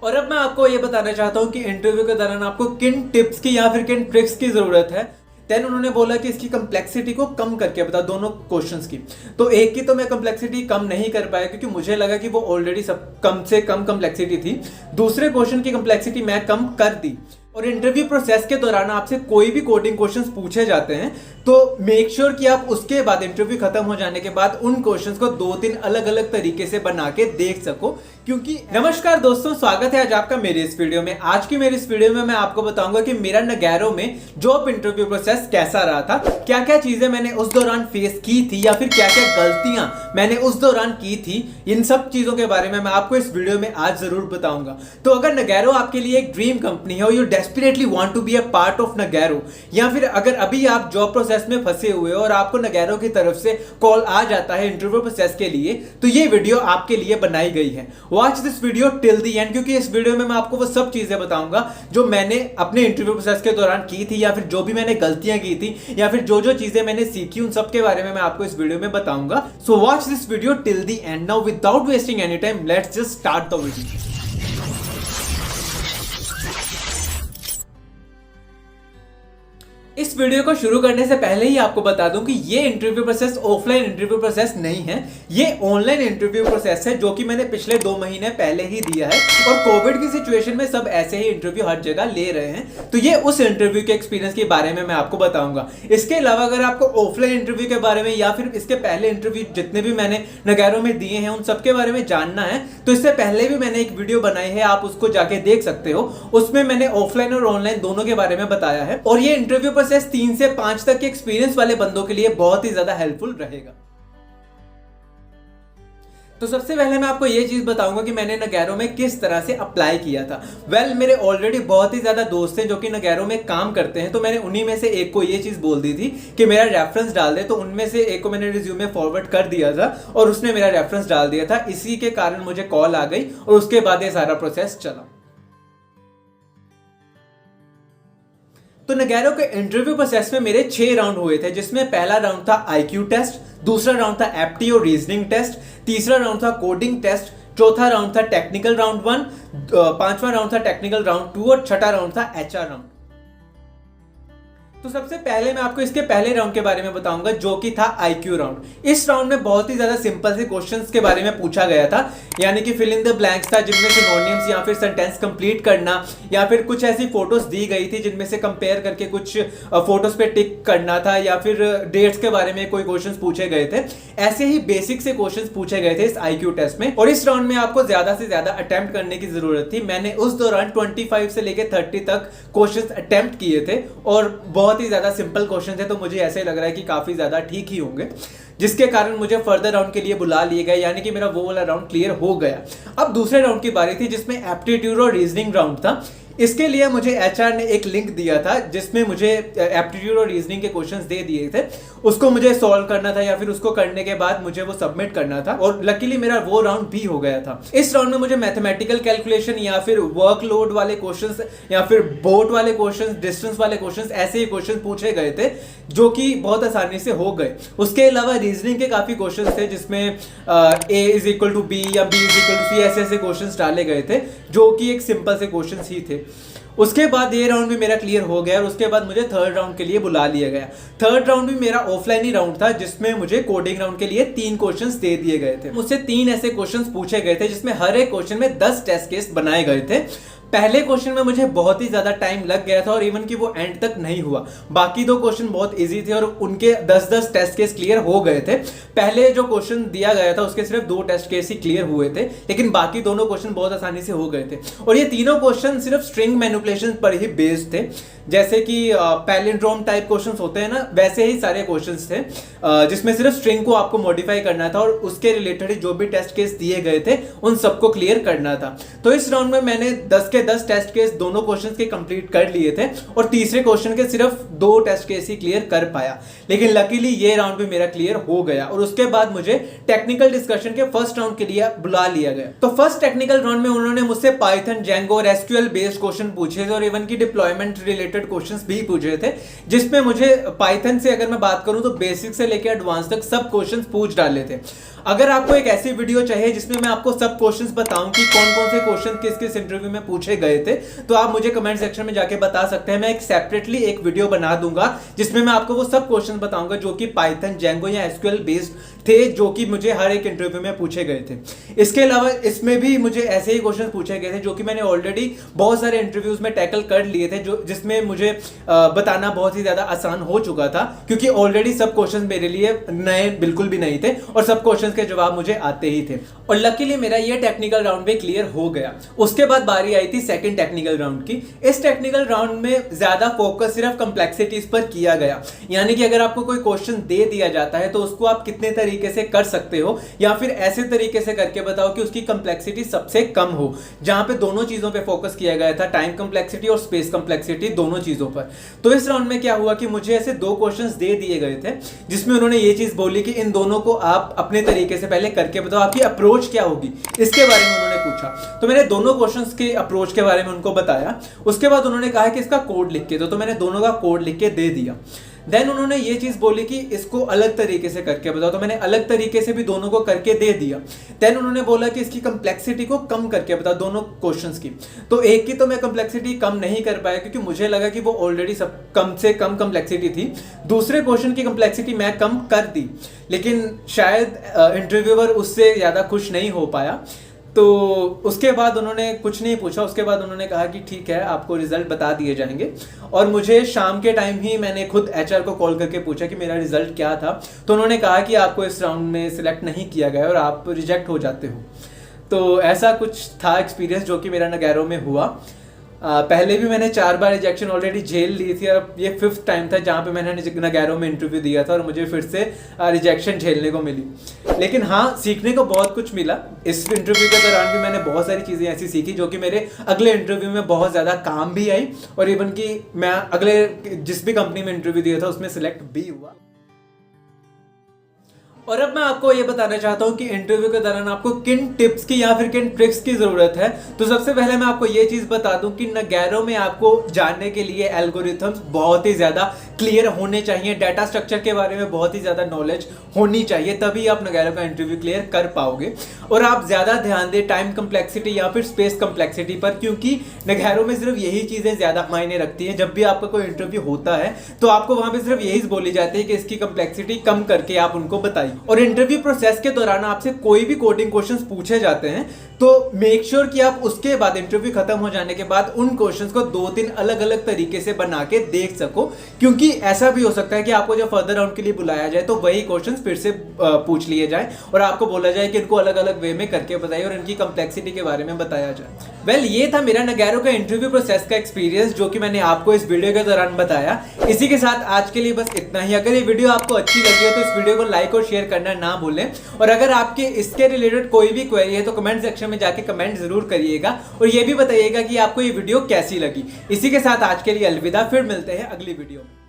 और अब मैं आपको ये बताना चाहता हूँ कि इंटरव्यू के दौरान आपको किन टिप्स की या फिर किन ट्रिक्स की जरूरत है। देन उन्होंने बोला कि इसकी कम्प्लेक्सिटी को कम करके बता दोनों क्वेश्चंस की। तो एक की तो मैं कम्प्लेक्सिटी कम नहीं कर पाया क्योंकि मुझे लगा कि वो ऑलरेडी सब कम से कम कम्प्लेक्सिटी थी। दूसरे क्वेश्चन की कम्प्लेक्सिटी मैं कम कर दी। और इंटरव्यू प्रोसेस के दौरान आपसे कोई भी कोडिंग क्वेश्चंस पूछे जाते हैं तो मेक श्योर कि आप उसके बाद इंटरव्यू खत्म हो जाने के बाद उन क्वेश्चंस को 2-3 अलग अलग तरीके से बना के देख सको। क्योंकि नमस्कार दोस्तों, स्वागत है आज आपका मेरे इस वीडियो में। आज की मेरी इस वीडियो में मैं आपको बताऊंगा कि मेरा नगैरो में जॉब इंटरव्यू प्रोसेस कैसा रहा था, क्या क्या चीजें मैंने उस दौरान फेस की थी या फिर क्या क्या गलतियां मैंने उस दौरान की थी। इन सब चीजों के बारे में मैं आपको इस वीडियो में आज जरूर बताऊंगा। तो अगर नगैरो आपके लिए एक ड्रीम कंपनी है और you desperately want to be a part of Nagarro, या फिर अगर अभी आप जॉब प्रोसेस में फंसे हुए हो और आपको नगैरो की तरफ से कॉल आ जाता है इंटरव्यू प्रोसेस के लिए, तो ये वीडियो आपके लिए बनाई गई है। Watch this video till the end, क्योंकि इस वीडियो में मैं आपको वो सब चीजें बताऊंगा जो मैंने अपने इंटरव्यू प्रोसेस के दौरान की थी, या फिर जो भी मैंने गलतियां की थी, या फिर जो जो चीजें मैंने सीखी, उन सब के बारे में मैं आपको इस वीडियो में बताऊंगा। So watch this video till the end. Now without wasting any time, let's just start the video. इस वीडियो को शुरू करने से पहले ही आपको बता दूं कि ये interview process offline interview process नहीं है, ये ऑनलाइन इंटरव्यू प्रोसेस है जो कि मैंने पिछले 2 महीने पहले ही दिया है। और कोविड की सिचुएशन में सब ऐसे ही इंटरव्यू हर जगह ले रहे हैं, तो ये उस इंटरव्यू के एक्सपीरियंस के बारे में मैं आपको बताऊंगा। इसके अलावा अगर आपको ऑफलाइन इंटरव्यू के बारे में या फिर इसके पहले इंटरव्यू जितने भी मैंने नगैरो में दिए हैं उन सबके बारे में जानना है, तो इससे पहले भी मैंने एक वीडियो बनाई है, आप उसको जाके देख सकते हो। उसमें मैंने ऑफलाइन और ऑनलाइन दोनों के बारे में बताया है। और ये इंटरव्यू प्रोसेस 3 से 5 तक के एक्सपीरियंस वाले बंदों के लिए बहुत ही ज्यादा हेल्पफुल रहेगा। तो सबसे पहले मैं आपको ये चीज बताऊंगा कि मैंने नगैरो में किस तरह से अप्लाई किया था। मेरे ऑलरेडी बहुत ही ज्यादा दोस्त हैं जो कि नगैरो में काम करते हैं, तो मैंने उन्हीं में से एक को ये चीज बोल दी थी कि मेरा रेफरेंस डाल दे। तो उनमें से एक को मैंने रिज्यूमे फॉरवर्ड कर दिया था और उसने मेरा रेफरेंस डाल दिया था। इसी के कारण मुझे कॉल आ गई और उसके बाद ये सारा प्रोसेस चला। तो नगैरो के इंटरव्यू प्रोसेस में मेरे 6 राउंड हुए थे, जिसमें पहला राउंड था आईक्यू टेस्ट, दूसरा राउंड था एप्टी और रीजनिंग टेस्ट, तीसरा राउंड था कोडिंग टेस्ट, चौथा राउंड था टेक्निकल राउंड 1, पांचवा राउंड था टेक्निकल राउंड 2 और छठा राउंड था एचआर राउंड। तो सबसे पहले मैं आपको इसके पहले राउंड के बारे में बताऊंगा जो कि था आईक्यू राउंड। इस राउंड में बहुत ही ज्यादा सिंपल से क्वेश्चंस के बारे में पूछा गया था, यानी कि फिल इन द ब्लैंक्स था, जिनमें सिनोनिम्स या फिर सेंटेंस कंप्लीट करना, या फिर कुछ ऐसी फोटोज दी गई थी जिनमें से कंपेयर करके कुछ फोटोज पे टिक करना था, या फिर डेट्स के बारे में कोई क्वेश्चंस पूछे गए थे। ऐसे ही बेसिक से क्वेश्चंस पूछे गए थे इस आईक्यू टेस्ट में। और इस राउंड में आपको ज्यादा से ज्यादा अटेम्प्ट करने की जरूरत थी। मैंने उस दौरान 25 से लेकर 30 तक क्वेश्चंस अटेम्प्ट किए थे और बहुत ही ज्यादा सिंपल क्वेश्चन थे, तो मुझे ऐसे लग रहा है कि काफी ज्यादा ठीक ही होंगे, जिसके कारण मुझे फर्दर राउंड के लिए बुला लिए गए, यानी कि मेरा वो वाला राउंड क्लियर हो गया। अब दूसरे राउंड की बारी थी जिसमें एप्टीट्यूड और रीजनिंग राउंड था। इसके लिए मुझे एचआर ने एक लिंक दिया था जिसमें मुझे एप्टीट्यूड और रीजनिंग के क्वेश्चंस दे दिए थे, उसको मुझे सॉल्व करना था या फिर उसको करने के बाद मुझे वो सबमिट करना था। और लकीली मेरा वो राउंड भी हो गया था। इस राउंड में मुझे मैथमेटिकल कैलकुलेशन या फिर वर्कलोड वाले क्वेश्चंस या फिर बोट वाले क्वेश्चंस, डिस्टेंस वाले क्वेश्चंस, ऐसे ही क्वेश्चन पूछे गए थे जो कि बहुत आसानी से हो गए। उसके अलावा रीजनिंग के काफी क्वेश्चन थे जिसमें ए इज इक्वल टू बी या बी इज इक्वल टू सी, ऐसे ऐसे क्वेश्चन डाले गए थे जो कि एक सिंपल से क्वेश्चन ही थे। उसके बाद ये राउंड भी मेरा क्लियर हो गया और उसके बाद मुझे थर्ड राउंड के लिए बुला लिया गया। थर्ड राउंड भी मेरा ऑफलाइन ही राउंड था जिसमें मुझे कोडिंग राउंड के लिए 3 क्वेश्चंस दे दिए गए थे। मुझसे 3 ऐसे क्वेश्चंस पूछे गए थे जिसमें हर एक क्वेश्चन में 10 टेस्ट केस बनाए गए थे। पहले क्वेश्चन में मुझे बहुत ही ज्यादा टाइम लग गया था और इवन कि वो एंड तक नहीं हुआ। बाकी 2 क्वेश्चन बहुत इजी थे और उनके 10-10 टेस्ट केस क्लियर हो गए थे। पहले जो क्वेश्चन दिया गया था उसके सिर्फ 2 टेस्ट केस ही क्लियर हुए थे, लेकिन बाकी दोनों क्वेश्चन बहुत आसानी से हो गए थे। और ये तीनों क्वेश्चन सिर्फ स्ट्रिंग मैनिपुलेशन पर ही बेस्ड थे, जैसे कि पैलिंड्रोम टाइप क्वेश्चंस होते हैं ना, वैसे ही सारे क्वेश्चंस थे जिसमें सिर्फ स्ट्रिंग को आपको मॉडिफाई करना था और उसके रिलेटेड जो भी टेस्ट केस दिए गए थे उन सबको क्लियर करना था। तो इस राउंड में मैंने 10 के 10 टेस्ट केस दोनों क्वेश्चन के कंप्लीट कर लिए थे और तीसरे क्वेश्चन के सिर्फ 2 टेस्ट केस ही क्लियर कर पाया, लेकिन लकीली ये राउंड भी मेरा क्लियर हो गया और उसके बाद मुझे टेक्निकल डिस्कशन के फर्स्ट राउंड के लिए बुला लिया गया। तो फर्स्ट टेक्निकल राउंड में उन्होंने मुझसे पाइथन, जेंगो और एसक्यूएल बेस्ड क्वेश्चन पूछे थे और इवन की डिप्लॉयमेंट रिलेटेड क्वेश्चंस भी पूछे थे, जिसमें मुझे पाइथन से अगर मैं बात करूं तो बेसिक से लेकर एडवांस तक सब क्वेश्चंस पूछ डाले थे। अगर आपको एक ऐसी वीडियो चाहिए जिसमें मैं आपको सब क्वेश्चंस बताऊं कि कौन कौन से क्वेश्चन किस किस इंटरव्यू में पूछे गए थे, तो आप मुझे कमेंट सेक्शन में जाके बता सकते हैं। मैं एक सेपरेटली एक वीडियो बना दूंगा जिसमें मैं आपको वो सब क्वेश्चन बताऊंगा जो कि पाइथन, जेंगो या एसक्यूएल बेस्ड थे, जो कि मुझे हर एक इंटरव्यू में पूछे गए थे। इसके अलावा इसमें भी मुझे ऐसे ही क्वेश्चन पूछे गए थे जो कि मैंने ऑलरेडी बहुत सारे इंटरव्यूज में टैकल कर लिए थे, जो जिसमें मुझे बताना बहुत ही ज्यादा आसान हो चुका था, क्योंकि ऑलरेडी सब क्वेश्चन मेरे लिए नए बिल्कुल भी नहीं थे और सब क्वेश्चन के जवाब मुझे आते ही थे। और लकीली मेरा ये टेक्निकल राउंड भी क्लियर हो गया। उसके बाद बारी आई थी सेकंड टेक्निकल राउंड की। इस टेक्निकल राउंड में ज्यादा फोकस सिर्फ कॉम्प्लेक्सिटीज पर किया गया, यानी कि अगर आपको कोई क्वेश्चन दे दिया जाता है तो उसको आप कितने तरीके से कर सकते हो या फिर ऐसे तरीके से करके बताओ कि उसकी कॉम्प्लेक्सिटी सबसे कम हो। जहां पे दोनों चीजों पे फोकस किया गया था, टाइम कॉम्प्लेक्सिटी और स्पेस कॉम्प्लेक्सिटी, दोनों चीजों पर। तो इस राउंड में क्या हुआ कि मुझे ऐसे 2 क्वेश्चंस दे दिए गए थे जिसमें उन्होंने ये चीज बोली कि इन दोनों को आप अपने तरीके से पहले करके बताओ, आपकी अप्रोच क्या होगी, इसके बारे में उन्होंने पूछा। तो मैंने दोनों क्वेश्चंस के अप्रोच के बारे में उनको बताया। उसके बाद उन्होंने कहा कि इसका कोड लिख के दो, तो मैंने दोनों का कोड लिख के दे दिया। देन उन्होंने ये चीज बोली कि इसको अलग तरीके से करके बताओ, तो मैंने अलग तरीके से भी दोनों को करके दे दिया। देन उन्होंने बोला कि इसकी कॉम्प्लेक्सिटी को कम करके बताओ, दोनों क्वेश्चंस की। तो एक की तो मैं कॉम्प्लेक्सिटी कम नहीं कर पाया क्योंकि मुझे लगा कि वो ऑलरेडी सब कम से कम कॉम्प्लेक्सिटी थी। दूसरे क्वेश्चन की कॉम्प्लेक्सिटी मैं कम कर दी, लेकिन शायद इंटरव्यूअर उससे ज्यादा खुश नहीं हो पाया। तो उसके बाद उन्होंने कुछ नहीं पूछा। उसके बाद उन्होंने कहा कि ठीक है, आपको रिजल्ट बता दिए जाएंगे। और मुझे शाम के टाइम ही मैंने खुद एचआर को कॉल करके पूछा कि मेरा रिजल्ट क्या था। तो उन्होंने कहा कि आपको इस राउंड में सिलेक्ट नहीं किया गया और आप रिजेक्ट हो जाते हो। तो ऐसा कुछ था एक्सपीरियंस जो कि मेरा नगैरो में हुआ। पहले भी मैंने 4 बार रिजेक्शन ऑलरेडी झेल ली थी और ये 5th टाइम था जहाँ पे मैंने नगैरो में इंटरव्यू दिया था और मुझे फिर से रिजेक्शन झेलने को मिली। लेकिन हाँ, सीखने को बहुत कुछ मिला। इस इंटरव्यू के दौरान भी मैंने बहुत सारी चीज़ें ऐसी सीखी जो कि मेरे अगले इंटरव्यू में बहुत ज़्यादा काम भी आई और इवन कि मैं अगले जिस भी कंपनी में इंटरव्यू दिया था उसमें सिलेक्ट भी हुआ। और अब मैं आपको ये बताना चाहता हूँ कि इंटरव्यू के दौरान आपको किन टिप्स की या फिर किन ट्रिक्स की जरूरत है। तो सबसे पहले मैं आपको ये चीज बता दूं कि नगैरो में आपको जानने के लिए एल्गोरिथम्स बहुत ही ज्यादा क्लियर होने चाहिए, डाटा स्ट्रक्चर के बारे में बहुत ही ज्यादा नॉलेज होनी चाहिए, तभी आप नगैरो का इंटरव्यू क्लियर कर पाओगे। और आप ज्यादा ध्यान दें टाइम कॉम्प्लेक्सिटी या फिर स्पेस कॉम्प्लेक्सिटी पर, क्योंकि नगैरो में सिर्फ यही चीजें ज्यादा मायने रखती है। जब भी आपका कोई इंटरव्यू होता है तो आपको वहां पर सिर्फ यही बोली जाती है कि इसकी कॉम्प्लेक्सिटी कम करके आप उनको बताइए। और इंटरव्यू प्रोसेस के दौरान आपसे कोई भी कोडिंग क्वेश्चंस पूछे जाते हैं तो मेक श्योर कि आप उसके बाद इंटरव्यू खत्म हो जाने के बाद उन क्वेश्चंस को 2-3 अलग अलग तरीके से बना के देख सको, क्योंकि ऐसा भी हो सकता है कि आपको जब फर्दर राउंड के लिए बुलाया जाए तो वही क्वेश्चंस फिर से पूछ लिए जाए और आपको बोला जाए कि इनको अलग अलग वे में करके बताइए और इनकी कॉम्प्लेक्सिटी के बारे में बताया जाए। वेल, ये था मेरा नगैरो का इंटरव्यू प्रोसेस का एक्सपीरियंस जो कि मैंने आपको इस वीडियो के दौरान बताया। इसी के साथ आज के लिए बस इतना ही। अगर ये वीडियो आपको अच्छी लगी हो तो इस वीडियो को लाइक और शेयर करना ना भूलें। और अगर आपके इसके रिलेटेड कोई भी क्वेरी है तो कमेंट सेक्शन में जाके कमेंट जरूर करिएगा और ये भी बताइएगा कि आपको ये वीडियो कैसी लगी। इसी के साथ आज के लिए अलविदा, फिर मिलते हैं अगली वीडियो में।